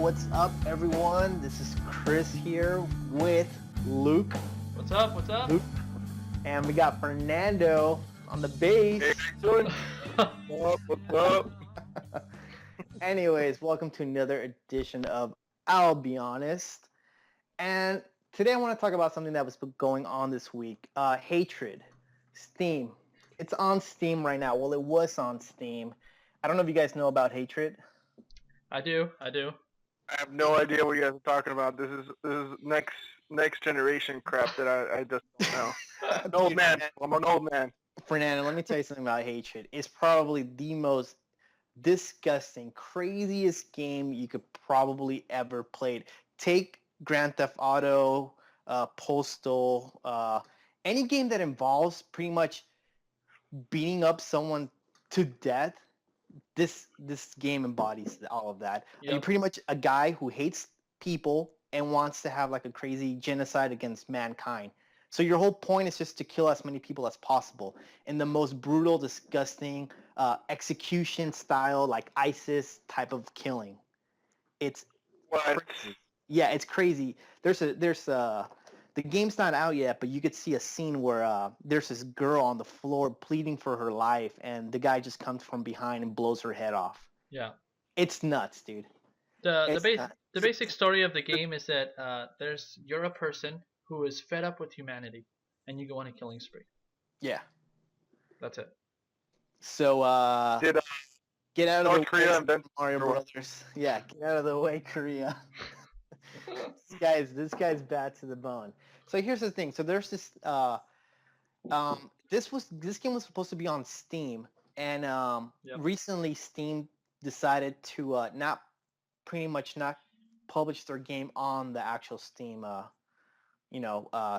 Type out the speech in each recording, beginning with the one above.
what's up, everyone? This is Chris here with Luke. What's up? What's up? Luke. And we got Fernando on the bass. Hey, how you doing? What's up? Anyways, welcome to another edition of I'll Be Honest. And today I want to talk about something that was going on this week. Hatred. Steam. It's on Steam right now. Well, it was on Steam. I don't know if you guys know about Hatred. I do. I have no idea what you guys are talking about. This is next generation crap that I just don't know. An old man. I'm an old man. Fernando, let me tell you something about Hatred. It's probably the most disgusting, craziest game you could probably ever played. Take Grand Theft Auto, Postal, any game that involves pretty much beating up someone to death. This game embodies all of that. Yep. You're pretty much a guy who hates people and wants to have like a crazy genocide against mankind. So your whole point is just to kill as many people as possible in the most brutal, disgusting, execution style, like ISIS type of killing. It's crazy. Yeah, it's crazy. The game's not out yet, but you could see a scene where there's this girl on the floor pleading for her life, and the guy just comes from behind and blows her head off. Yeah. It's nuts, dude. The basic story of the game is that you're a person who is fed up with humanity, and you go on a killing spree. Yeah. That's it. So get out of North the Korea way, Mario Brothers. Yeah, get out of the way, Korea. This guy's bad to the bone. So here's the thing. So there's this this game was supposed to be on Steam, and recently Steam decided to not publish their game on the actual Steam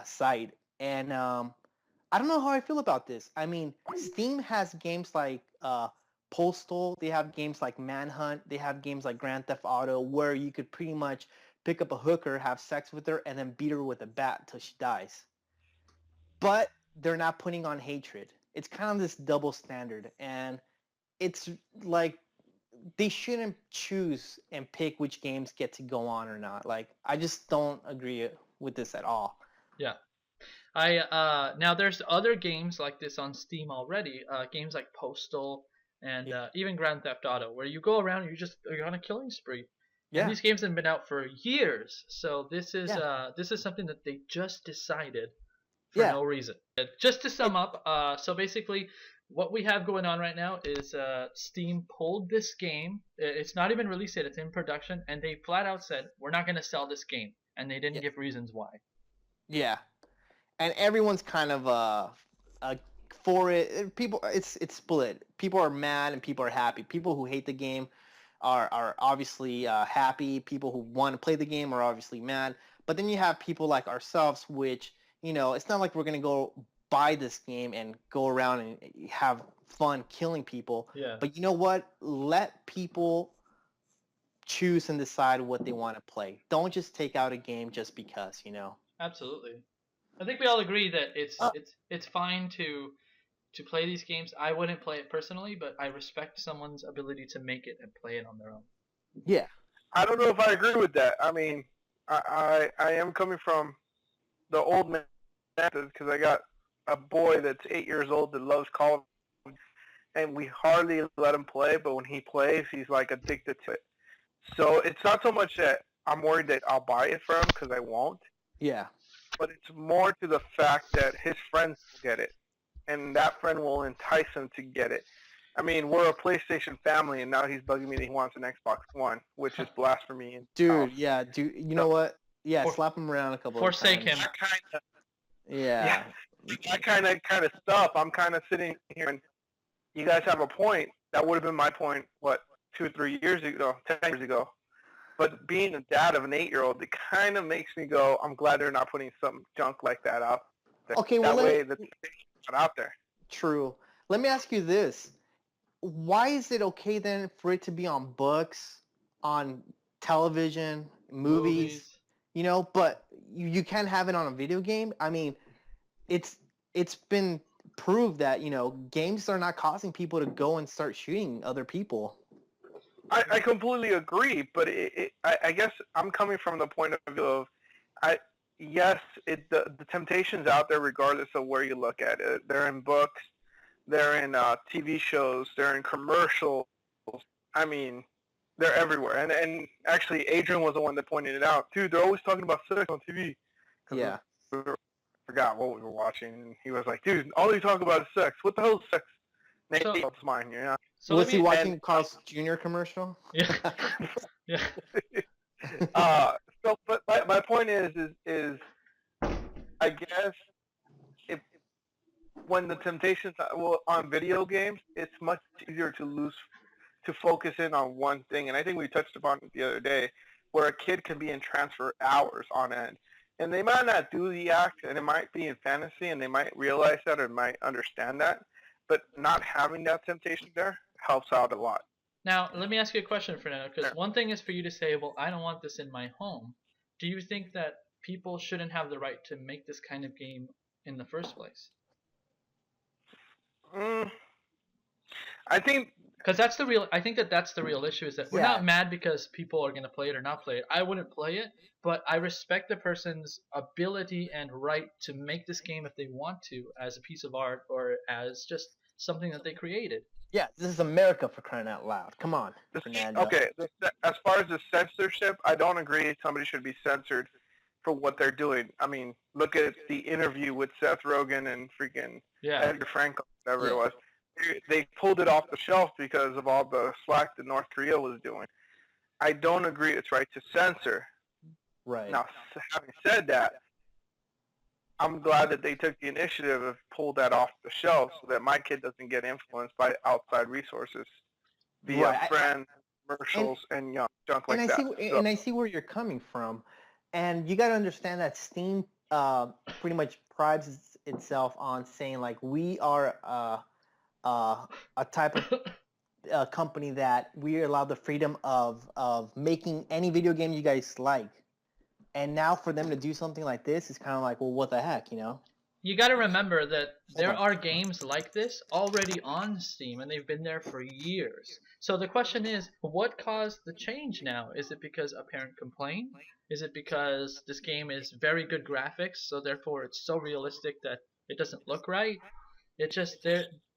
site. And I don't know how I feel about this. I mean, Steam has games like Postal, they have games like Manhunt, they have games like Grand Theft Auto, where you could pretty much pick up a hooker, have sex with her, and then beat her with a bat till she dies. But they're not putting on Hatred. It's kind of this double standard, and it's like they shouldn't choose and pick which games get to go on or not. Like, I just don't agree with this at all. Yeah. Now there's other games like this on Steam already. Games like Postal and even Grand Theft Auto, where you go around and you're on a killing spree. Yeah. And these games have been out for years, so this is something that they just decided for no reason. Just to sum up, so basically what we have going on right now is Steam pulled this game. It's not even released yet; it's in production, and they flat out said we're not going to sell this game, and they didn't give reasons why. Yeah, and everyone's kind of for it. People, it's split. People are mad and people are happy. People who hate the game are obviously happy. People who want to play the game are obviously mad. But then you have people like ourselves, which, it's not like we're going to go buy this game and go around and have fun killing people. Yeah. But you know what? Let people choose and decide what they want to play. Don't just take out a game just because, Absolutely. I think we all agree that it's fine to play these games. I wouldn't play it personally, but I respect someone's ability to make it and play it on their own. Yeah. I don't know if I agree with that. I mean, I am coming from the old man because I got a boy that's 8 years old that loves Call of Duty, and we hardly let him play, but when he plays, he's like addicted to it. So it's not so much that I'm worried that I'll buy it for him because I won't. Yeah. But it's more to the fact that his friends will get it, and that friend will entice him to get it. I mean, we're a PlayStation family, and now he's bugging me that he wants an Xbox One, which is blasphemy. Dude, you know what? Yeah, slap him around a couple of times. Forsake him. That kind of stuff. I'm kind of sitting here, and you guys have a point. That would have been my point, 2 or 3 years ago, 10 years ago. But being a dad of an 8-year-old, it kind of makes me go, I'm glad they're not putting some junk like that out there. Okay, well, that way the thing's not out there. True. Let me ask you this. Why is it okay then for it to be on books, on television, movies. But you can't have it on a video game? I mean, it's been proved that, games are not causing people to go and start shooting other people. I completely agree, but I guess I'm coming from the point of view of, yes, the temptation's out there regardless of where you look at it. They're in books, they're in TV shows, they're in commercials. I mean, they're everywhere. And actually, Adrian was the one that pointed it out. Dude, they're always talking about sex on TV. Yeah. We forgot what we were watching, and he was like, dude, all you talk about is sex. What the hell is sex? Nate, it's mine, you know? So was he watching Carl's Jr. commercial? Yeah. Yeah. But my point is I guess if when the temptations on video games, it's much easier to focus in on one thing. And I think we touched upon it the other day, where a kid can be in trance for hours on end. And they might not do the act, and it might be in fantasy, and they might realize that or might understand that. But not having that temptation there helps out a lot. Now, let me ask you a question, Fernando, because one thing is for you to say, well, I don't want this in my home. Do you think that people shouldn't have the right to make this kind of game in the first place? I think... Because that's the real. I think that's the real issue. Is that we're not mad because people are going to play it or not play it. I wouldn't play it, but I respect the person's ability and right to make this game if they want to, as a piece of art or as just something that they created. Yeah, this is America, for crying out loud. Come on, Fernando. Okay, as far as the censorship, I don't agree somebody should be censored for what they're doing. I mean, look at the interview with Seth Rogen and freaking Edgar Franco, whatever it was. They pulled it off the shelf because of all the slack that North Korea was doing. I don't agree it's right to censor. Right. Now, having said that, I'm glad that they took the initiative of pull that off the shelf so that my kid doesn't get influenced by outside resources via friends, commercials, and junk like that. And I see where you're coming from. And you got to understand that Steam pretty much prides itself on saying, like, we are a type of company that we allow the freedom of making any video game you guys like. And now for them to do something like this is kind of like, well, what the heck, you know? You got to remember that there are games like this already on Steam, and they've been there for years. So the question is, what caused the change now? Is it because a parent complained? Is it because this game is very good graphics, so therefore it's so realistic that it doesn't look right? It just,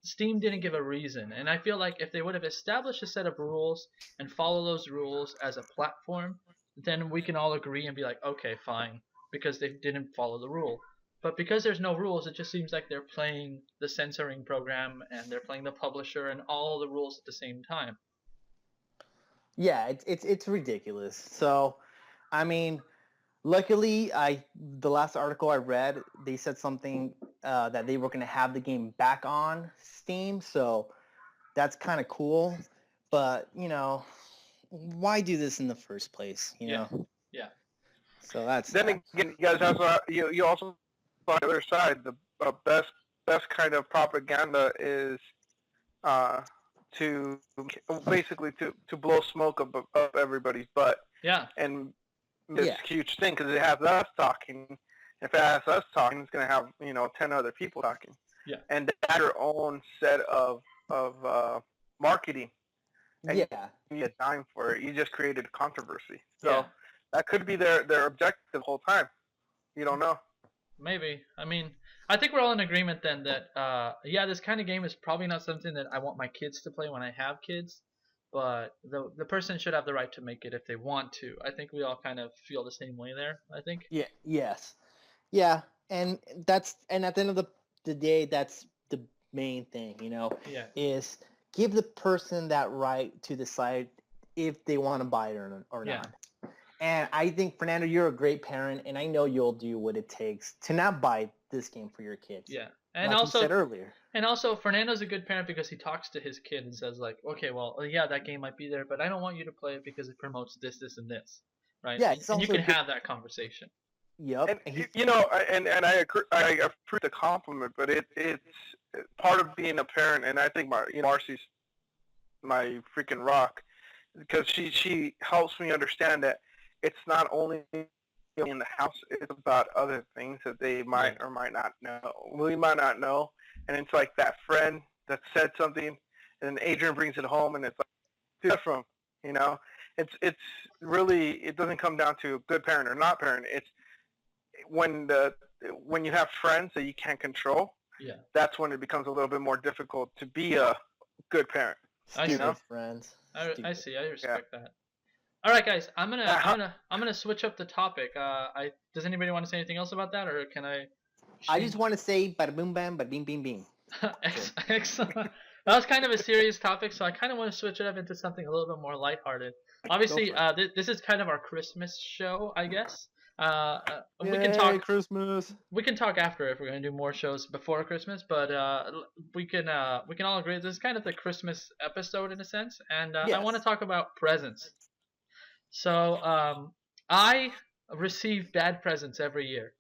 Steam didn't give a reason. And I feel like if they would have established a set of rules and follow those rules as a platform, then we can all agree and be like, okay, fine, because they didn't follow the rule. But because there's no rules, it just seems like they're playing the censoring program and they're playing the publisher and all the rules at the same time. Yeah, it's ridiculous. So, I mean, luckily, the last article I read, they said something that they were going to have the game back on Steam, so that's kind of cool. But, you know, why do this in the first place, you know? Yeah. So that's then again, you guys have you also on the other side, the best kind of propaganda is to basically to blow smoke up everybody's butt. Yeah. And this huge thing because it has us talking. If it has us talking, it's going to have 10 other people talking. Yeah. And that's your own set of marketing. And you need a dime for it. You just created controversy. So that could be their objective the whole time. You don't know. Maybe. I mean, I think we're all in agreement then that, this kind of game is probably not something that I want my kids to play when I have kids. But the person should have the right to make it if they want to. I think we all kind of feel the same way there, I think. Yeah. Yes. Yeah. And at the end of the day, that's the main thing, is give the person that right to decide if they want to buy it or not. And I think, Fernando, you're a great parent, and I know you'll do what it takes to not buy this game for your kids. Yeah. And like also, you said earlier. And also, Fernando's a good parent because he talks to his kid and says, like, okay, well, that game might be there, but I don't want you to play it because it promotes this, this, and this, right? Yeah, and you can have that conversation. Yep. And I agree, I appreciate the compliment, but it's part of being a parent, and I think Marcy's my freaking rock because she helps me understand that it's not only in the house, it's about other things that they might or might not know. We might not know, and it's like that friend that said something, and then Adrian brings it home, and it's like, dude, that's from, You know, it's really, it doesn't come down to good parent or not parent. It's when you have friends that you can't control. Yeah. That's when it becomes a little bit more difficult to be a good parent. Stupid friends. I see. I respect that. All right, guys. I'm gonna switch up the topic. Does anybody want to say anything else about that, or can I? I just want to say bada boom bam, bada bing bing bing. Excellent. That was kind of a serious topic, so I kind of want to switch it up into something a little bit more lighthearted. Obviously, this is kind of our Christmas show, I guess. We can talk Christmas. We can talk after if we're gonna do more shows before Christmas, but we can all agree this is kind of the Christmas episode in a sense, and Yes. I want to talk about presents. So I receive bad presents every year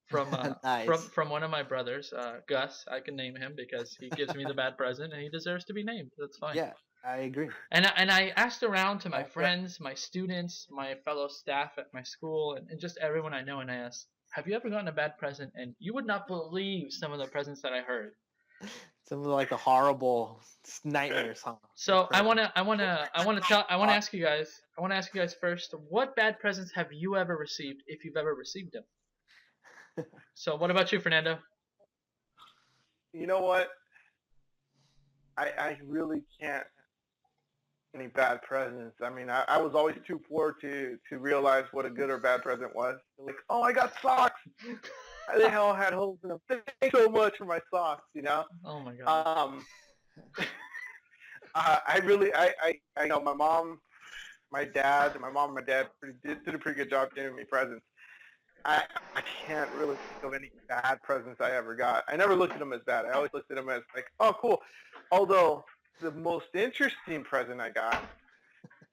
from Nice. from one of my brothers, Gus. I can name him because he gives me the bad present, and he deserves to be named. That's fine. Yeah, I agree. And I asked around to my friends, my students, my fellow staff at my school, and just everyone I know, and I asked, have you ever gotten a bad present? And you would not believe some of the presents that I heard. Some of like the horrible nightmares, huh? So I wanna ask you guys first, what bad presents have you ever received, if you've ever received them? So what about you, Fernando? You know what? I really can't any bad presents. I mean, I was always too poor to realize what a good or bad present was. Like, oh, I got socks. They all had holes in them. Thanks so much for my socks, you know? Oh my god. I know my mom, my dad did a pretty good job giving me presents. I can't really think of any bad presents I ever got. I never looked at them as bad. I always looked at them as like, oh, cool. Although the most interesting present I got,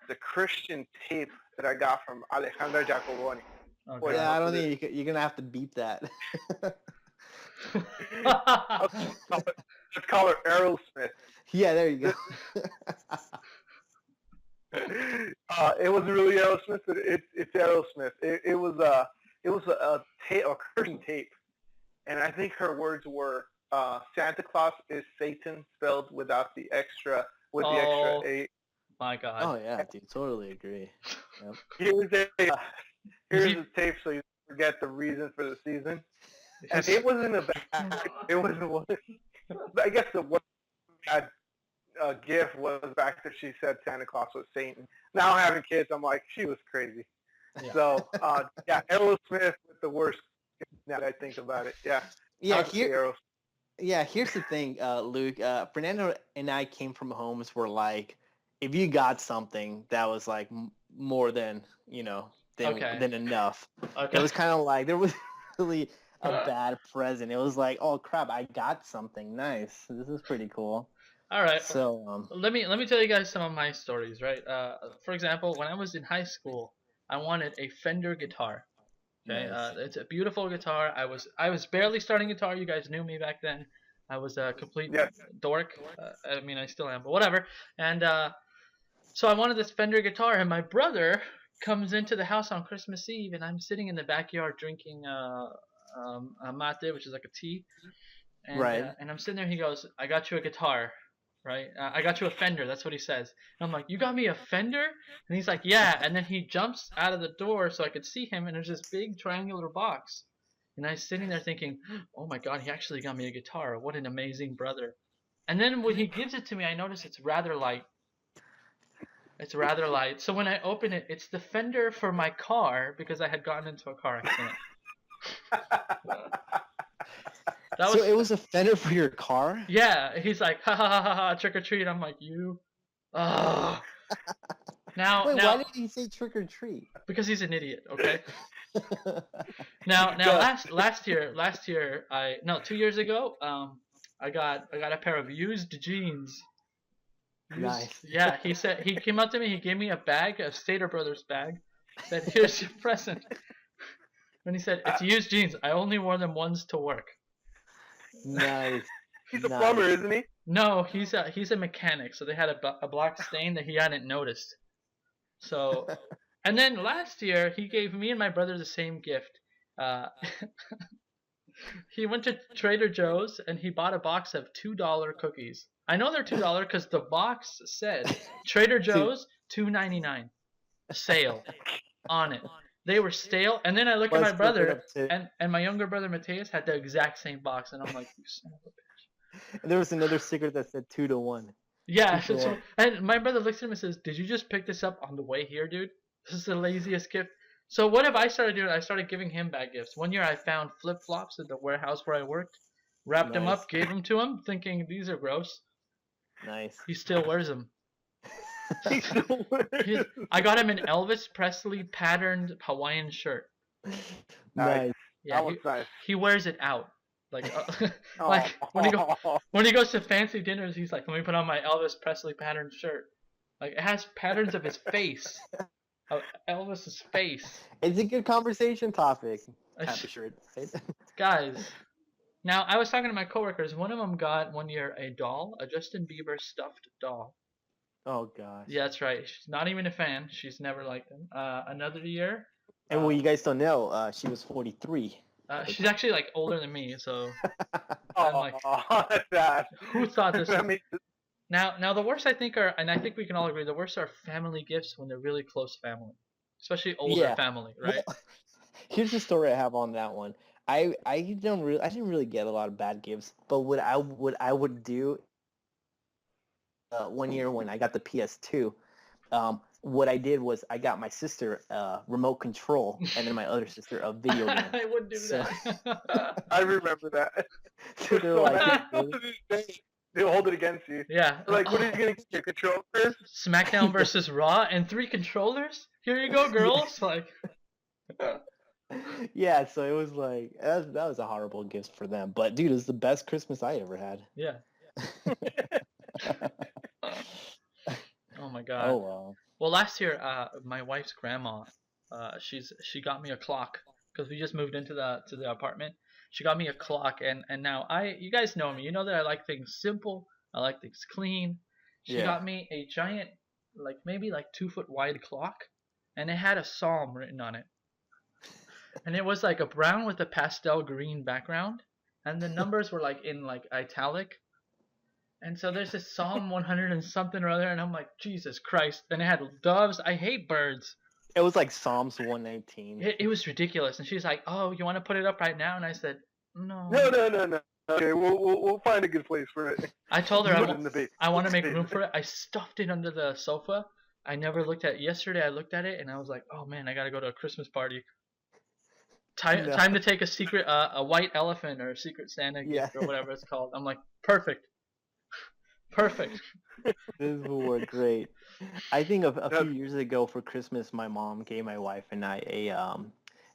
the Christian tape that I got from Alejandra Jacoboni. Okay. Yeah, I don't think you're gonna have to beat that. Let's call her Aerosmith. Yeah, there you go. It wasn't really Aerosmith, but it's Aerosmith. It was a Christian tape, and I think her words were Santa Claus is Satan spelled without the extra extra A. My God. Oh yeah, dude, totally agree. Yep. Here's a tape so you forget the reason for the season. And it wasn't a bad. It wasn't one. I guess the one bad gift was back that she said Santa Claus was Satan. Now having kids, I'm like, she was crazy. Yeah. So yeah, Aerosmith with the worst. Now that I think about it, yeah. Yeah, here's the thing, Luke. Fernando and I came from homes where like, if you got something that was like more than than enough, Okay. it was kind of like there was really a bad present. It was like, oh crap, I got something nice. This is pretty cool. All right. So let me tell you guys some of my stories, right? For example, when I was in high school, I wanted a Fender guitar. Okay, nice. It's a beautiful guitar. I was barely starting guitar. You guys knew me back then. I was a complete dork. I mean, I still am, but whatever. And so I wanted this Fender guitar, and my brother comes into the house on Christmas Eve, and I'm sitting in the backyard drinking a mate, which is like a tea. And, right. And I'm sitting there. He goes, "I got you a guitar." Right? I got you a Fender. That's what he says. And I'm like, "You got me a Fender?" And he's like, "Yeah." And then he jumps out of the door so I could see him, and there's this big triangular box. And I was sitting there thinking, "Oh my God, he actually got me a guitar. What an amazing brother." And then when he gives it to me, I notice it's rather light. It's rather light. So when I open it, it's the Fender for my car because I had gotten into a car accident. So it was a Fender for your car? Yeah, he's like, ha ha ha ha, ha trick or treat. I'm like, you. Now, Wait, why did he say trick or treat? Because he's an idiot. Okay. now, last year, 2 years ago, I got a pair of used jeans. Nice. Yeah, he came up to me. He gave me a bag, a Stater Brothers bag. Said, "Here's your present." And he said, "It's used jeans. I only wore them once to work." Nice. He's a plumber, isn't he? No, he's a mechanic. So they had a black stain that he hadn't noticed. So, and then last year he gave me and my brother the same gift. He went to Trader Joe's and he bought a box of $2 cookies. I know they're $2 because the box said Trader Joe's $2.99 sale on it. They were stale, and then I look at Let's my flip it brother, up to- and my younger brother Mateus had the exact same box, and I'm like, you son of a bitch. And there was another sticker that said 2-1. Yeah, 2 for 1. and my brother looks at him and says, "Did you just pick this up on the way here, dude? This is the laziest gift." So what have I started doing? I started giving him bad gifts. One year I found flip flops at the warehouse where I worked, wrapped them Nice. up, gave them to him, thinking these are gross. Nice. He still wears them. He still wears I got him an Elvis Presley patterned Hawaiian shirt. Nice. Yeah, that was nice. he wears it out. Like, like when he goes to fancy dinners, he's like, "Let me put on my Elvis Presley patterned shirt." Like it has patterns of his face, of Elvis's face. It's a good conversation topic. Type of shirt. Guys, now I was talking to my coworkers. One of them got one year a doll, a Justin Bieber stuffed doll. Oh gosh. Yeah, that's right. She's not even a fan. She's never liked him. Another year. And what you guys don't know, she was 43. She's actually like older than me, so I'm like, that. who thought this? I mean, Now the worst I think are, and I think we can all agree, the worst are family gifts when they're really close family, especially older family, right? Well, here's the story I have on that one. I didn't really get a lot of bad gifts, but what I would do one year when I got the PS2, what I did was I got my sister a remote control and then my other sister a video game. I would do that. I remember that. So they're like, they'll hold it against you. Yeah. They're like, what are you gonna get your control for? SmackDown versus Raw and 3 controllers? Here you go, girls. Like. Yeah, so it was like that was a horrible gift for them. But dude, it was the best Christmas I ever had. Yeah. Oh my god. Oh wow. Well, last year, my wife's grandma, she got me a clock because we just moved into the apartment. She got me a clock, and now you guys know me. You know that I like things simple. I like things clean. She got me a giant, like maybe like 2 foot wide clock, and it had a psalm written on it. And it was like a brown with a pastel green background, and the numbers were like in like italic. And so there's this Psalm 100 and something or other, and I'm like, Jesus Christ. And it had doves. I hate birds. It was like Psalms 119. It was ridiculous. And she's like, "Oh, you want to put it up right now?" And I said, "No." No. Okay, we'll find a good place for it. I told her I want to make Okay. room for it. I stuffed it under the sofa. I never looked at it. Yesterday I looked at it, and I was like, "Oh man, I got to go to a Christmas party. Time to take a secret, a white elephant or a secret Santa gift or whatever it's called." I'm like, perfect. Perfect. This will work great. I think a few years ago for Christmas, my mom gave my wife and I a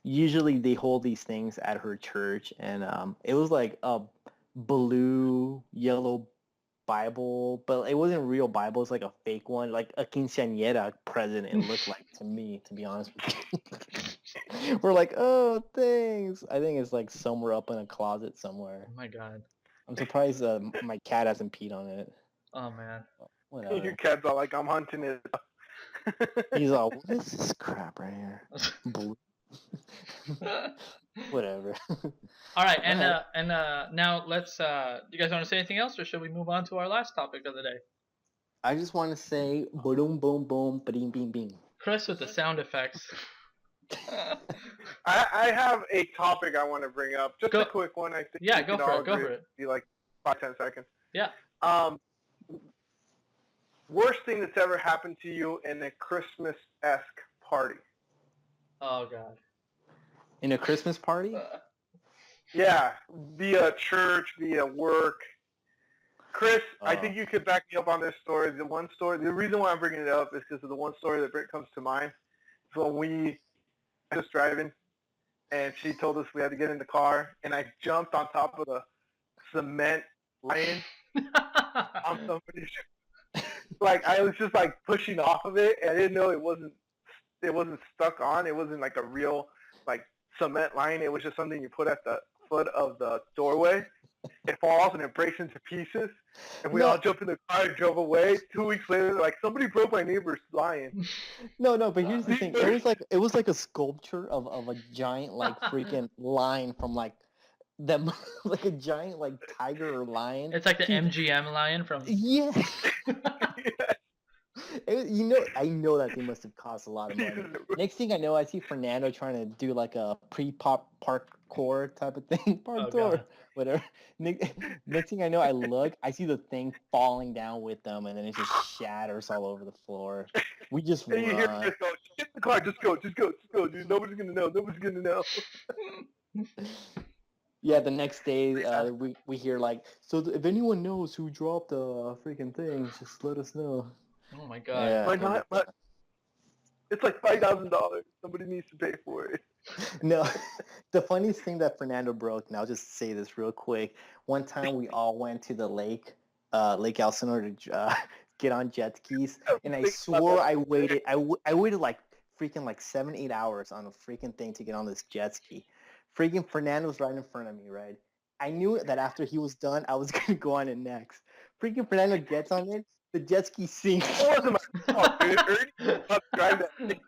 usually they hold these things at her church, and it was like a blue yellow Bible, but it wasn't a real Bible. It's like a fake one, like a quinceañera present. It looked like to me, to be honest with you. We're like, oh, thanks. I think it's like somewhere up in a closet somewhere. Oh my god. I'm surprised my cat hasn't peed on it. Oh man. Whatever. Your cat's all like, I'm hunting it. He's all, what is this crap right here? Blue. Whatever. All right, and now let's. You guys want to say anything else, or should we move on to our last topic of the day? I just want to say, boom, boom, boom, ba-ding, bing, bing. Chris with the sound effects. I have a topic I want to bring up. Just a quick one. I think. Yeah, go for it. Be like 5-10 seconds. Yeah. Worst thing that's ever happened to you in a Christmas-esque party? Oh god. In a Christmas party? Yeah, via church, via work. Chris, I think you could back me up on this story. The reason why I'm bringing it up is because of the one story that comes to mind. So we were just driving, and she told us we had to get in the car, and I jumped on top of the cement lion on somebody's. Like I was just like pushing off of it, and I didn't know it wasn't stuck on. It wasn't like a real like cement line. It was just something you put at the foot of the doorway. It falls and it breaks into pieces, and we all jumped in the car and drove away. 2 weeks later, like somebody broke my neighbor's lion. No, but here's the thing. It was like a sculpture of a giant like freaking lion from like them, like a giant like tiger or lion. It's like the MGM lion from. Yeah. I know that thing must have cost a lot of money. Next thing I know, I see Fernando trying to do like a pre-pop parkour type of thing. Parkour, whatever. Next thing I know, I see the thing falling down with them, and then it just shatters all over the floor. We just run. You hear Chris go, "Get in the car, just go, dude. Nobody's gonna know. Yeah, the next day we hear like, so if anyone knows who dropped the freaking thing, just let us know. Oh my god. Yeah, Why not? It's like $5,000. Somebody needs to pay for it. No, the funniest thing that Fernando broke, and I'll just say this real quick. One time we all went to the Lake Elsinore to get on jet skis, and I swore I waited like freaking like 7-8 hours on a freaking thing to get on this jet ski. Freaking Fernando was right in front of me, right? I knew that after he was done, I was gonna go on it next. Freaking Fernando gets on it, the jet ski sinks. It wasn't my fault, dude. Ernie drive that thing.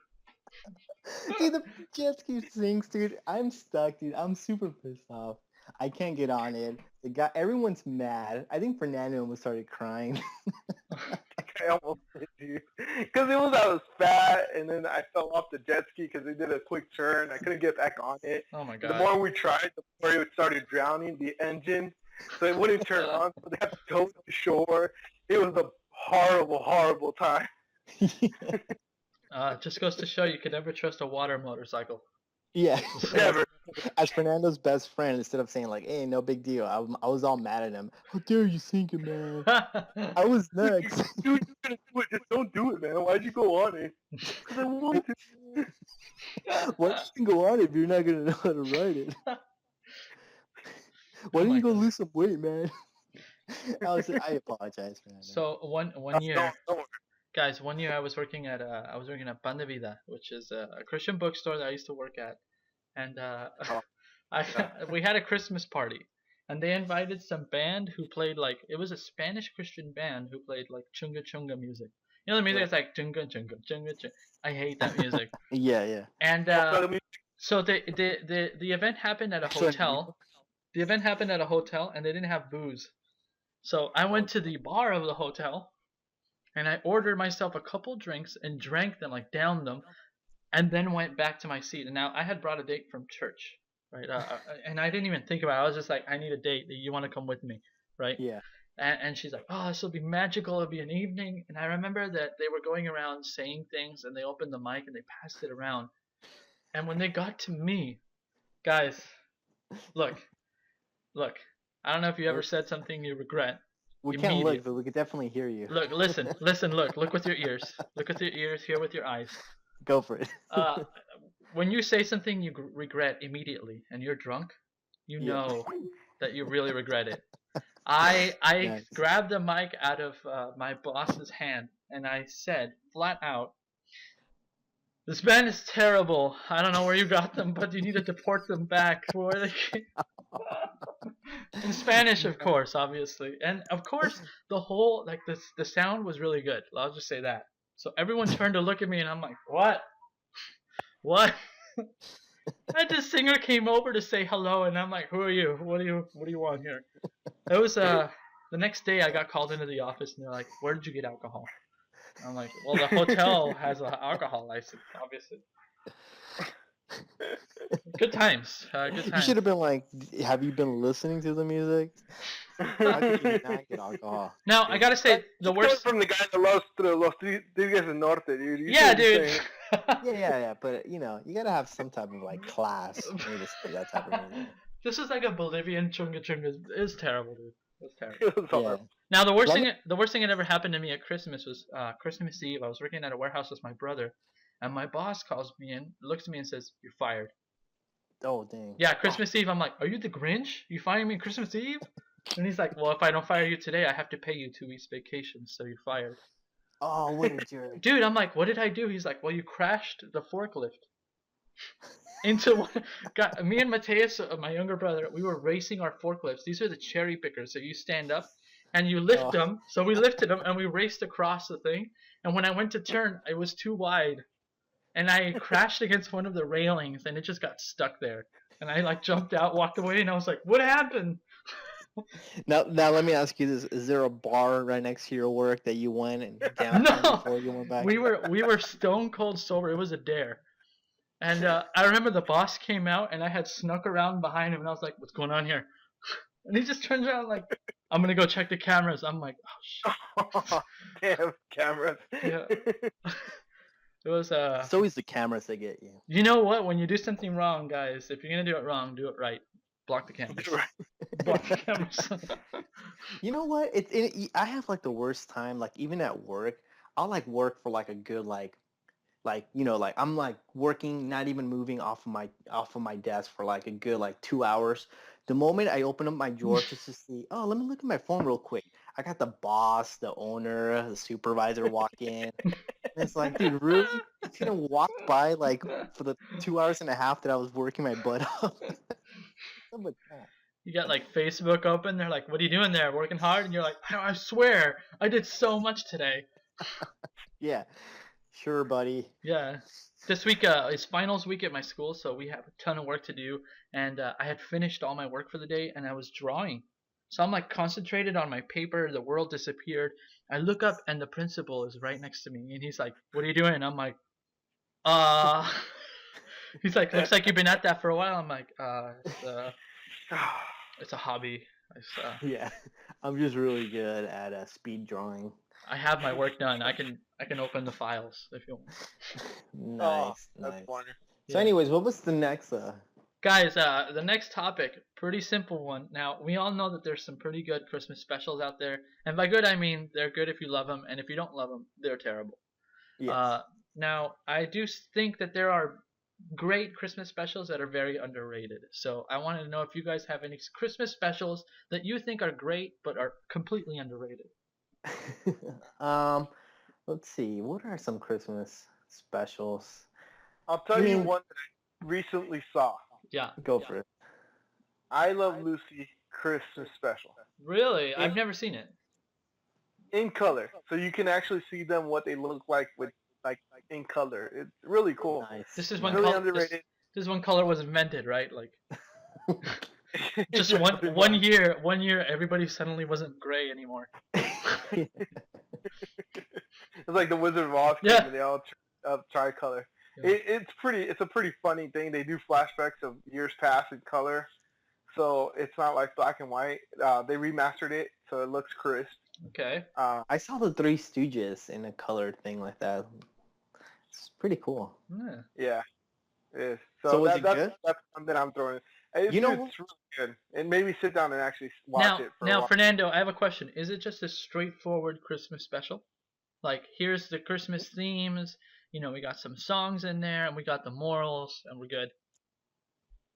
Dude, the jet ski sinks, dude. I'm stuck, dude. I'm super pissed off. I can't get on it. Everyone's mad. I think Fernando almost started crying. I almost did, dude. Because I was fat, and then I fell off the jet ski because they did a quick turn. I couldn't get back on it. Oh my god. The more we tried, the more it started drowning the engine, so it wouldn't turn on. So they had to go to the shore. It was a horrible, horrible time. Just goes to show you can never trust a water motorcycle. Yeah. Never. As Fernando's best friend, instead of saying like, "Hey, no big deal," I was all mad at him. How dare you sink it, man? I was next. Dude, you're gonna do it. Just don't do it, man. Why'd you go on it? Because I wanted to. Why don't you go on it if you're not gonna know how to ride it? Why don't you go lose some weight, man? I apologize, man. So one year, guys, one year I was working at Pan de Vida, which is a Christian bookstore that I used to work at, and we had a Christmas party, and they invited some band who played like, it was a Spanish Christian band who played like chunga chunga music. You know the music? It's like chunga chunga chunga chunga. I hate that music. Yeah. And so the event happened at a hotel. The event happened at a hotel, and they didn't have booze. So I went to the bar of the hotel, and I ordered myself a couple drinks and drank them, like downed them, and then went back to my seat. And now I had brought a date from church, right? And I didn't even think about it. I was just like, I need a date. You want to come with me, right? Yeah. And she's like, oh, this will be magical. It'll be an evening. And I remember that they were going around saying things, and they opened the mic and they passed it around. And when they got to me, guys, look. I don't know if you ever said something you regret. We can't look, but we could definitely hear you. Look, listen, look with your ears. Look with your ears, hear with your eyes. Go for it. When you say something you regret immediately and you're drunk, you know that you really regret it. I grabbed the mic out of my boss's hand and I said flat out, this band is terrible. I don't know where you got them, but you need to deport them back. In Spanish, of course, obviously. And of course, the whole, like, the sound was really good. I'll just say that. So everyone turned to look at me, and I'm like, what? And the singer came over to say hello, and I'm like, who are you? What do you want here? It was, the next day I got called into the office, and they're like, where did you get alcohol? I'm like, well, the hotel has an alcohol license, obviously. Good times. You should have been like, have you been listening to the music? How could you not get alcohol? Now, I gotta say, the worst... from the guy that loves Los Tigres del Norte, dude. Yeah, dude. Yeah, but, you gotta have some type of, like, class to say that type of music. This is like a Bolivian chunga chunga. It's terrible, dude. It's terrible. Yeah. Now, the worst thing that ever happened to me at Christmas was Christmas Eve. I was working at a warehouse with my brother, and my boss calls me in, looks at me and says, "You're fired." Oh, dang. Yeah, Christmas Eve. I'm like, "Are you the Grinch? You firing me Christmas Eve?" And he's like, "Well, if I don't fire you today, I have to pay you 2 weeks vacation, so you're fired." Oh, what a jerk. Dude, I'm like, "What did I do?" He's like, "Well, you crashed the forklift." Into me and Mateus, my younger brother, we were racing our forklifts. These are the cherry pickers, so you stand up and you lift them. So we lifted them and we raced across the thing. And when I went to turn, it was too wide, and I crashed against one of the railings, and it just got stuck there. And I like jumped out, walked away, and I was like, "What happened?" Now let me ask you this: is there a bar right next to your work that you went and danced in No, before you went back? we were stone cold sober. It was a dare. And I remember the boss came out, and I had snuck around behind him, and I was like, "What's going on here?" And he just turns around like, "I'm gonna go check the cameras." I'm like, "Oh shit!" Damn cameras. Yeah, it was It's always the cameras that get you. You know what? When you do something wrong, guys, if you're gonna do it wrong, do it right. Block the cameras. Block the cameras. You know what? I have like the worst time. Like even at work, I'll like work for like a good like like I'm like working, not even moving off of my desk for like a good like 2 hours. The moment I open up my drawer just to see, oh, let me look at my phone real quick. I got the boss, the owner, the supervisor walk in. And it's like, dude, really? You couldn't walk by like for the 2 hours and a half that I was working my butt off. So much time. You got like Facebook open. They're like, "What are you doing there? Working hard?" And you're like, "I swear, I did so much today." Yeah, sure, buddy. Yeah. This week is finals week at my school, so we have a ton of work to do. And I had finished all my work for the day, and I was drawing. So I'm like concentrated on my paper. The world disappeared. I look up, and the principal is right next to me, and he's like, "What are you doing?" I'm like, uh. He's like, "Looks like you've been at that for a while." I'm like, it's a hobby. Yeah, I'm just really good at speed drawing. I have my work done. I can open the files if you want. Nice, That's nice. funny. So, anyways, what was the next? Guys, the next topic, pretty simple one. Now, we all know that there's some pretty good Christmas specials out there. And by good, I mean they're good if you love them. And if you don't love them, they're terrible. Yes. Now, I do think that there are great Christmas specials that are very underrated. So I wanted to know if you guys have any Christmas specials that you think are great but are completely underrated. Let's see. What are some Christmas specials? I'll tell you one that I recently saw. Yeah. Go for it. I Love Lucy Christmas special. Really? I've never seen it. In color, so you can actually see them what they look like with like in color. It's really cool. Nice. This is when Really color, underrated. this is when color was invented, right? Like just one year everybody suddenly wasn't gray anymore. It's like the Wizard of Oz came and they all tricolor. Yeah. It's a pretty funny thing. They do flashbacks of years past in color, so it's not like black and white. They remastered it so it looks crisp. Okay. I saw the Three Stooges in a colored thing like that. It's pretty cool. Yeah. It is. So was it good? That's something I'm throwing. It's really good. And maybe sit down and actually watch it. Now, Fernando, I have a question. Is it just a straightforward Christmas special? Like, here's the Christmas themes. You know, we got some songs in there, and we got the morals, and we're good.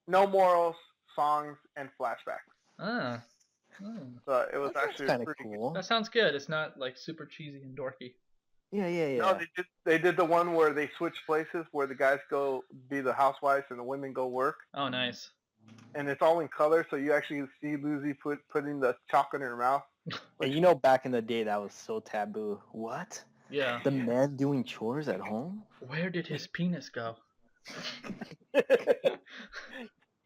No morals, songs, and flashbacks. So it was actually kind of cool. That sounds good. It's not like super cheesy and dorky. Yeah. No, they did the one where they switch places, where the guys go be the housewives and the women go work. Oh, nice. And it's all in color, so you actually see Lucy putting the chocolate in her mouth. And you know, back in the day, that was so taboo. What? Yeah. The man doing chores at home? Where did his penis go?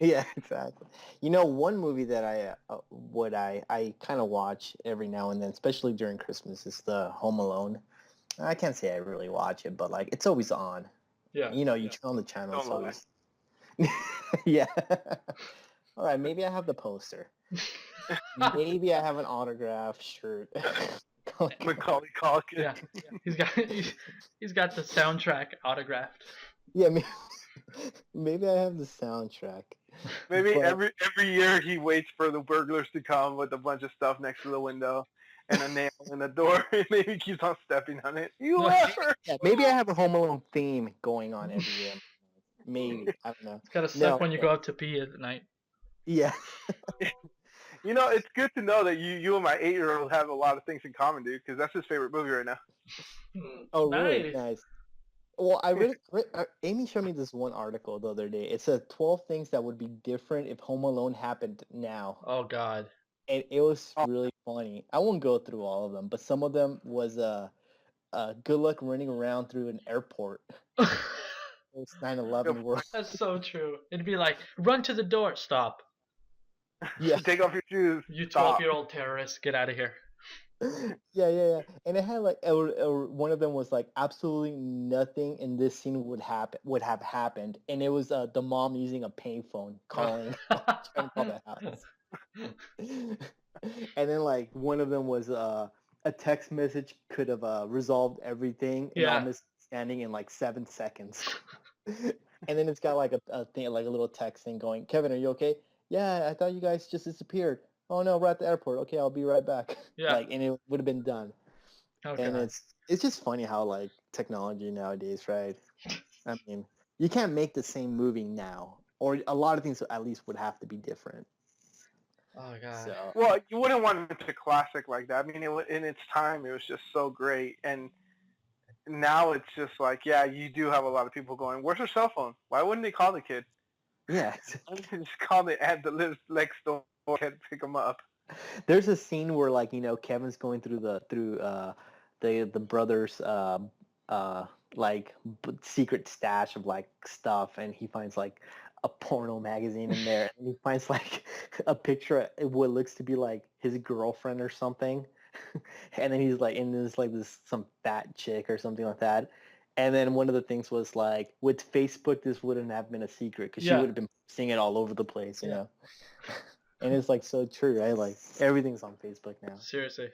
Yeah, exactly. You know, one movie that I kind of watch every now and then, especially during Christmas, is the Home Alone. I can't say I really watch it, but like it's always on. Yeah. You know, you turn on the channel, it's always. Yeah. All right, maybe I have the poster. Maybe I have an autographed shirt. Macaulay Culkin. Yeah. He's got the soundtrack autographed. Yeah, maybe I have the soundtrack. Maybe every year he waits for the burglars to come with a bunch of stuff next to the window and a nail in the door, and maybe he keeps on stepping on it. Yeah, maybe I have a Home Alone theme going on every year. Maybe. I don't know. It's got to suck when you go out to pee at night. Yeah. You know, it's good to know that you and my 8-year-old have a lot of things in common, dude, because that's his favorite movie right now. Oh, really? Nice. Well, I really Amy showed me this one article the other day. It said 12 things that would be different if Home Alone happened now. Oh, God. And it was really funny. I won't go through all of them, but some of them was good luck running around through an airport. It's 9/11 world. That's so true. It'd be like, run to the door, stop. Yeah. Take off your shoes. You Stop. 12-year-old terrorist, get out of here. Yeah. And it had like one of them was like absolutely nothing in this scene would have happened, and it was the mom using a payphone calling trying to call the house. And then like one of them was a text message could have resolved everything and all misunderstanding in like 7 seconds. And then it's got like a thing, like a little text thing going, Kevin, are you okay? Yeah, I thought you guys just disappeared. Oh no, we're at the airport. Okay, I'll be right back. Yeah. Like, and it would have been done. Okay. And it's just funny how like technology nowadays, right? I mean, you can't make the same movie now, or a lot of things at least would have to be different. Oh god. So, Well, you wouldn't want it to classic like that. I mean, in its time, it was just so great, and now it's just like, yeah, you do have a lot of people going, "Where's her cell phone? Why wouldn't they call the kid? yeah. Why wouldn't they just call the aunt that lives next door and pick him up?" There's a scene where like Kevin's going through the brothers like secret stash of like stuff, and he finds like a porno magazine in there, and he finds like a picture of what looks to be like his girlfriend or something, and then he's like, and there's like some fat chick or something like that. And then one of the things was like, with Facebook, this wouldn't have been a secret because she would have been seeing it all over the place, you know. And it's like so true, right? Like everything's on Facebook now. Seriously.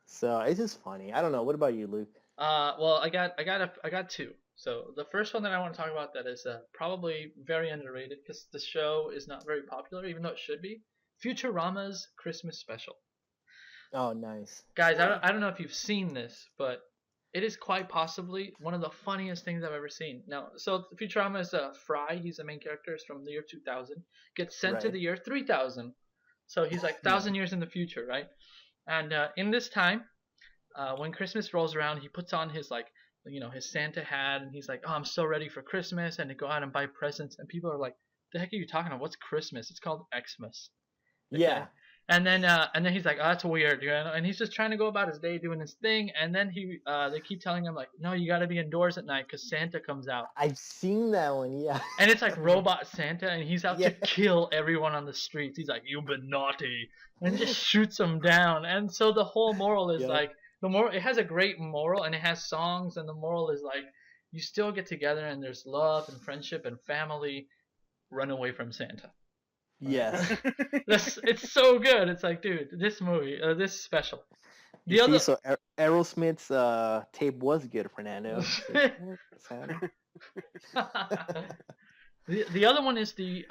So it's just funny. I don't know. What about you, Luke? Well, I got two. So the first one that I want to talk about that is probably very underrated because the show is not very popular, even though it should be. Futurama's Christmas special. Oh, nice. Guys, I don't know if you've seen this, but it is quite possibly one of the funniest things I've ever seen. Now, so Futurama is Fry. He's the main character. Is from the year 2000. Gets sent to the year 3000. So he's like 1,000 years in the future, right? And in this time, when Christmas rolls around, he puts on his his Santa hat, and he's like, "Oh, I'm so ready for Christmas," and to go out and buy presents. And people are like, "The heck are you talking about? What's Christmas? It's called Xmas." Okay? Yeah. And then he's like, "Oh, that's weird," and he's just trying to go about his day doing his thing. And then they keep telling him like, "No, you got to be indoors at night because Santa comes out." I've seen that one, yeah. And it's like robot Santa, and he's out to kill everyone on the streets. He's like, "You've been naughty," and just shoots them down. And so the whole moral is like, it has a great moral, and it has songs, and the moral is like, you still get together, and there's love and friendship and family. Run away from Santa. Yes. It's so good. It's like, dude, this movie, this special. So Aerosmith's tape was good, Fernando. The other one is the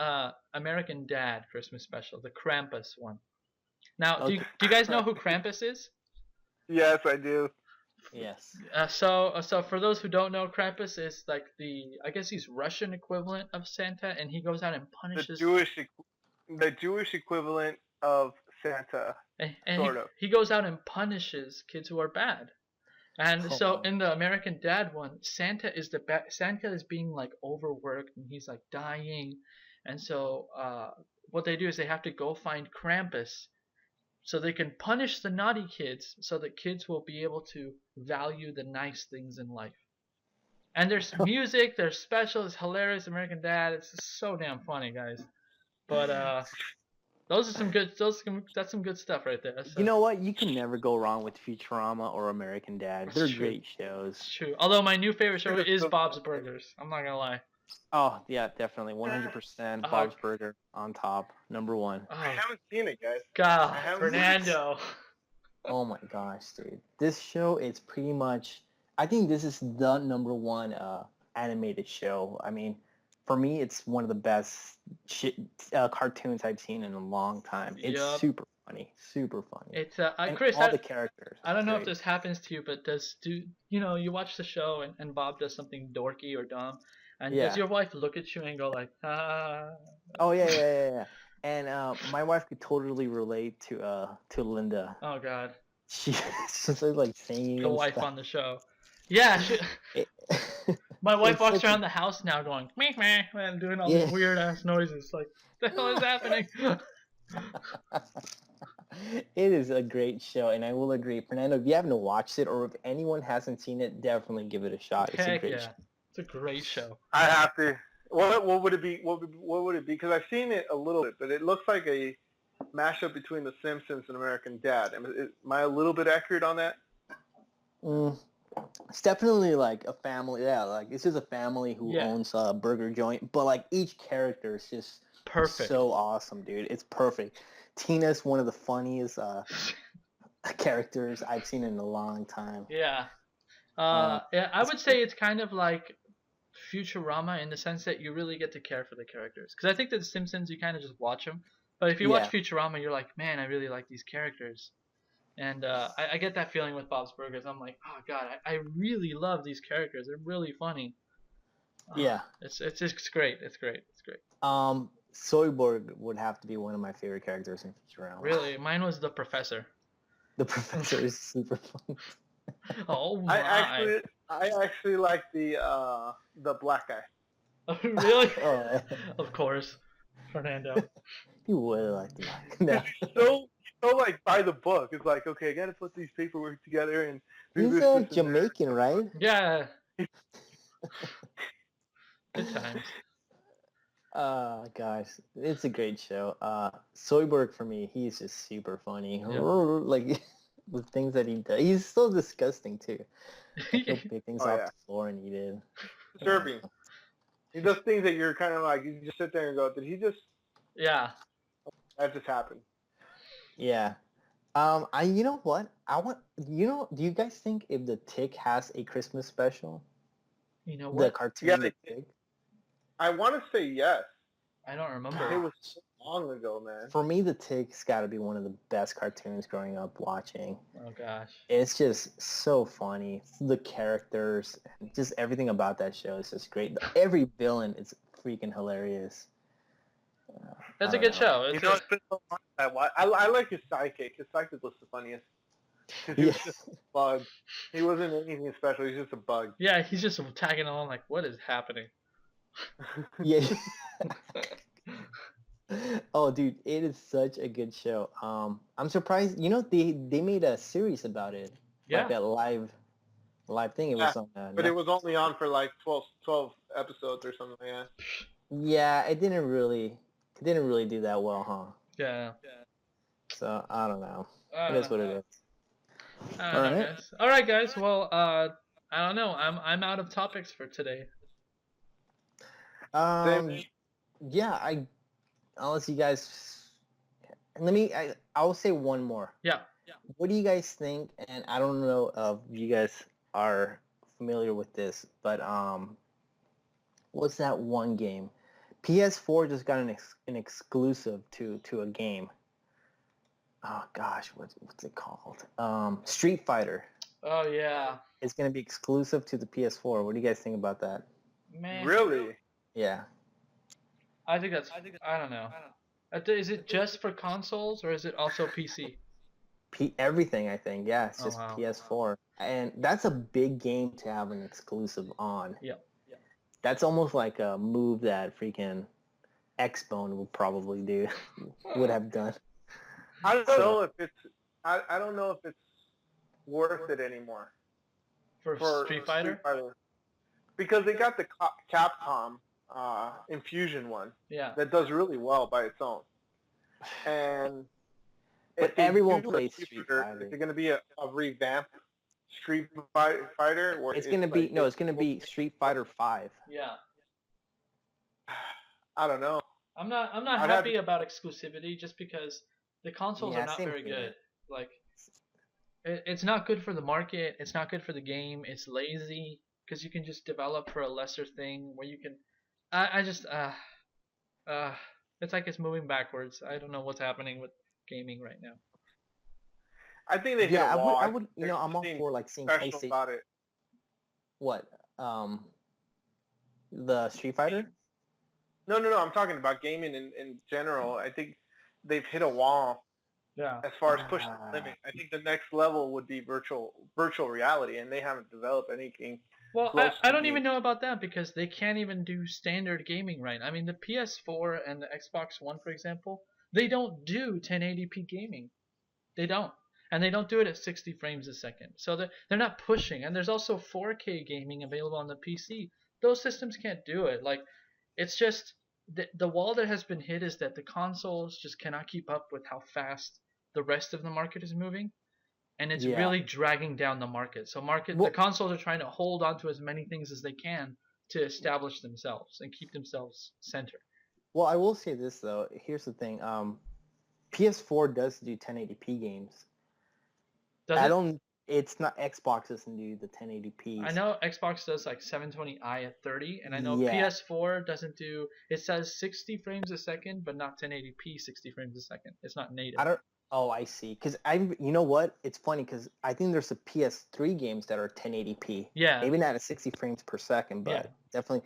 American Dad Christmas special, the Krampus one. Now, do you guys know who Krampus is? Yes, I do. Yes. So for those who don't know, Krampus is like I guess he's Russian equivalent of Santa, and he goes out and punishes the Jewish equivalent of Santa. And sort of. He goes out and punishes kids who are bad. And in the American Dad one, Santa is being like overworked, and he's like dying. And so what they do is they have to go find Krampus so they can punish the naughty kids, so that kids will be able to value the nice things in life. And there's music, there's special, it's hilarious. American Dad, it's just so damn funny, guys. But that's some good stuff right there. So, you know what? You can never go wrong with Futurama or American Dad. They're great shows. It's true. Although my new favorite show is Bob's Burgers. I'm not gonna lie. Oh yeah, definitely, 100%. Bob's Burger on top, number one. I haven't seen it, guys. God, Fernando. Oh my gosh, dude! This show is pretty much. I think this is the number one animated show. I mean, for me, it's one of the best cartoons I've seen in a long time. It's super funny, super funny. It's Chris. All the characters. I don't know if this happens to you, but you watch the show and Bob does something dorky or dumb, and does your wife look at you and go like, ah? Oh yeah. And my wife could totally relate to Linda. Oh God. She's like singing. The wife on the show. Yeah. My wife walks around the house now going meh meh and doing all these weird ass noises. Like, what the hell is happening? It is a great show, and I will agree, Fernando. If you haven't watched it, or if anyone hasn't seen it, definitely give it a shot. It's a great show. It's a great show. I have to. What would it be? What would it be? Because I've seen it a little bit, but it looks like a mashup between The Simpsons and American Dad. Am I a little bit accurate on that? It's definitely like a family. Yeah, like it's just a family who owns a burger joint, but like each character is just perfect, so awesome, dude. It's perfect. Tina's one of the funniest characters I've seen in a long time. Yeah. I would say it's kind of like Futurama in the sense that you really get to care for the characters. Because I think that The Simpsons, you kind of just watch them. But if you watch Futurama, you're like, man, I really like these characters. And I get that feeling with Bob's Burgers. I'm like, oh god, I really love these characters. They're really funny. Yeah. It's great. It's great. Soyborg would have to be one of my favorite characters in Futurama. Really, mine was the professor. The professor is super fun. Oh my! I actually like the black guy. Really? Of course, Fernando. You would like the black. No. So like by the book. It's like, okay, I gotta put these paperwork together and do he's this. Jamaican, right? Yeah. Good times. Gosh, it's a great show. Soyborg for me, he's just super funny. Yep. Like the things that he does, he's so disgusting too. Like, he'll pick things off the floor and eat it. Disturbing. He does things that you're kind of like, you just sit there and go, did he just? Yeah. That just happened. Yeah. You know what? Do you guys think if the Tick has a Christmas special? You know what? The cartoon The Tick? I want to say yes. I don't remember. It was so long ago, man. For me, The Tick's got to be one of the best cartoons growing up watching. Oh, gosh. It's just so funny. The characters, just everything about that show is just great. Every villain is freaking hilarious. It's a good show. It's been so long I like his sidekick. His sidekick was the funniest. He was just a bug. He wasn't anything special. He's just a bug. Yeah, he's just tagging along like, what is happening? Yeah. Oh, dude, it is such a good show. I'm surprised. You know, they made a series about it. Yeah. Like that live thing. It was on. But it was only on for like 12 episodes or something like that. Yeah, it didn't really do that well, huh? Yeah. So I don't know. It is what it is. All right, guys. Well, I don't know. I'm out of topics for today. Yeah. Unless you guys, I'll say one more. Yeah. What do you guys think? And I don't know if you guys are familiar with this, but what's that one game? PS4 just got an exclusive to a game. Oh gosh, what's it called? Street Fighter. Oh yeah. It's gonna be exclusive to the PS4. What do you guys think about that? Man. Really? Yeah. I don't know. Is it just for consoles or is it also PC? Everything, I think. Yeah, it's just PS4, and that's a big game to have an exclusive on. Yeah. That's almost like a move that freaking X-Bone would probably do, would have done. I don't know if it's. I don't know if it's worth it anymore. For Street Fighter? Because they got the Capcom Infusion one. Yeah. That does really well by its own. And but everyone plays Street Fighter. Is it going to be a revamped Street Fighter? Or it's going to be it's going to be Street Fighter 5. Yeah. I don't know. I'm not happy about exclusivity just because the consoles are not very good. Like, it's not good for the market. It's not good for the game. It's lazy because you can just develop for a lesser thing where you can. It's like it's moving backwards. I don't know what's happening with gaming right now. I think they hit a wall. I would. You know, I'm all for like seeing PlayStation. About it. What? The Street Fighter? No. I'm talking about gaming in general. I think they've hit a wall. Yeah. As far as pushing the limit, I think the next level would be virtual reality, and they haven't developed anything. Well, I don't even know about that because they can't even do standard gaming right. I mean, the PS4 and the Xbox One, for example, they don't do 1080p gaming. They don't. And they don't do it at 60 frames a second. So they're not pushing. And there's also 4K gaming available on the PC. Those systems can't do it. Like, it's just the wall that has been hit is that the consoles just cannot keep up with how fast the rest of the market is moving, and it's really dragging down the market. So the consoles are trying to hold on to as many things as they can to establish themselves and keep themselves centered. Well, I will say this though. Here's the thing. PS4 does do 1080p games. It's not Xbox doesn't do the 1080p. I know Xbox does like 720i at 30, and I know PS4 doesn't do. It says 60 frames a second, but not 1080p 60 frames a second. It's not native. Oh, I see. Because you know what? It's funny because I think there's a PS3 games that are 1080p. Yeah. Maybe not at 60 frames per second, but definitely.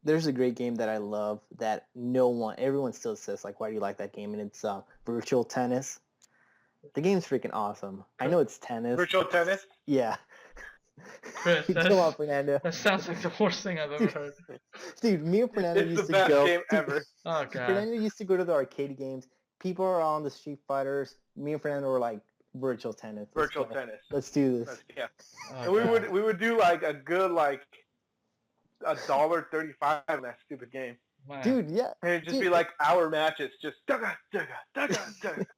There's a great game that I love that everyone still says like, why do you like that game? And it's Virtual Tennis. The game's freaking awesome. I know it's tennis. Virtual tennis? Yeah. Chris, Come on, Fernando. That sounds like the worst thing I've ever heard. Dude, me and Fernando it's used the to best go. game ever. Oh god. Fernando used to go to the arcade games. People are on the Street Fighters. Me and Fernando were like virtual tennis. Virtual tennis. Let's do this. Yeah. Oh, and we would do like a good like $1.35 in that stupid game. Wow. Dude, yeah. And it'd just be like hour matches, just It's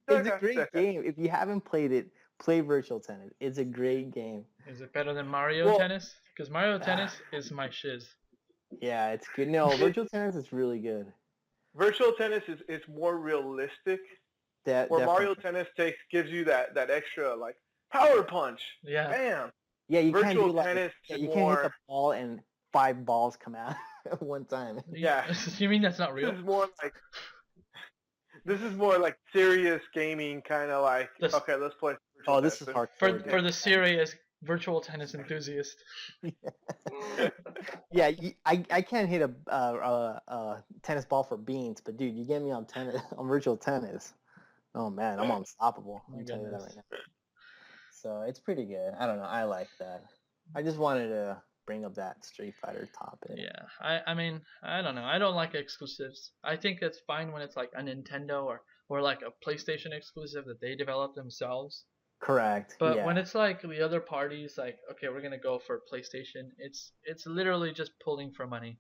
a great game. If you haven't played it, play Virtual Tennis. It's a great game. Is it better than Mario Tennis? Because Mario Tennis is my shiz. Yeah, it's good. No, Virtual Tennis is really good. Virtual Tennis is more realistic. Mario Tennis gives you that extra like power punch. Yeah. Bam. Yeah, you can't do tennis you can't hit the ball and 5 balls come out at one time. Yeah. You mean that's not real? This is more like serious gaming, kind of like okay, let's play. This is hardcore. For the serious virtual tennis enthusiast. Yeah, I can't hit a tennis ball for beans, but dude, you get me on virtual tennis. Oh man, I'm unstoppable. I'll tell you that right now. So it's pretty good. I don't know. I like that. I just wanted to bring up that Street Fighter topic. Yeah, I mean, I don't know. I don't like exclusives. I think it's fine when it's like a Nintendo or like a PlayStation exclusive that they develop themselves. Correct. But when it's like the other parties, like, okay, we're gonna go for PlayStation. It's literally just pulling for money.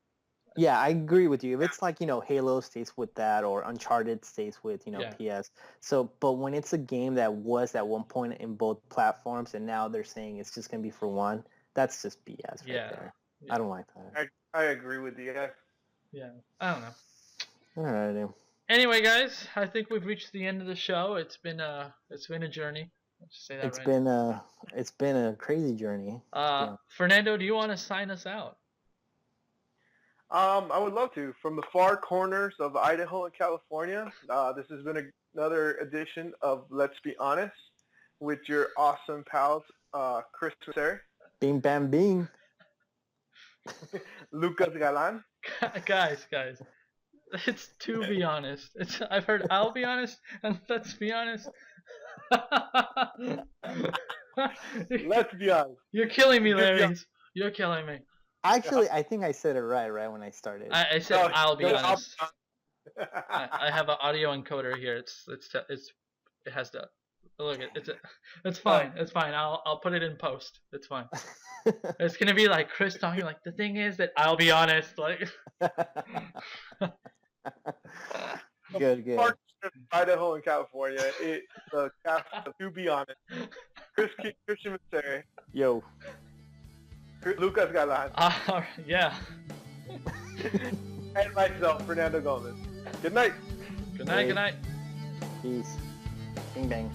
Yeah, I agree with you. If it's like, Halo stays with that or Uncharted stays with, PS. So, but when it's a game that was at one point in both platforms and now they're saying it's just going to be for one, that's just BS right there. Yeah. I don't like that. I agree with you guys. Yeah, I don't know. All right. Anyway, guys, I think we've reached the end of the show. It's been a journey. Let's say that It's been a crazy journey. Fernando, do you want to sign us out? I would love to. From the far corners of Idaho and California, this has been another edition of Let's Be Honest with your awesome pals, Christian Messere. Bing, bam, bing. Luke Galan. Guys, it's to be honest. I've heard I'll be honest and let's be honest. Let's be honest. You're killing me, Larry. You're killing me. Actually, I think I said it right when I started. I said I'll be honest. I have an audio encoder here. It has the look. It's fine. It's fine. I'll put it in post. It's fine. It's gonna be like Chris talking like the thing is that I'll be honest. Like. Good. Idaho and California. To be honest, Christian Messere. Yo. Lucas Galan. Yeah. And myself, Fernando Gomez. Good night. Good night. Peace. Bing bang.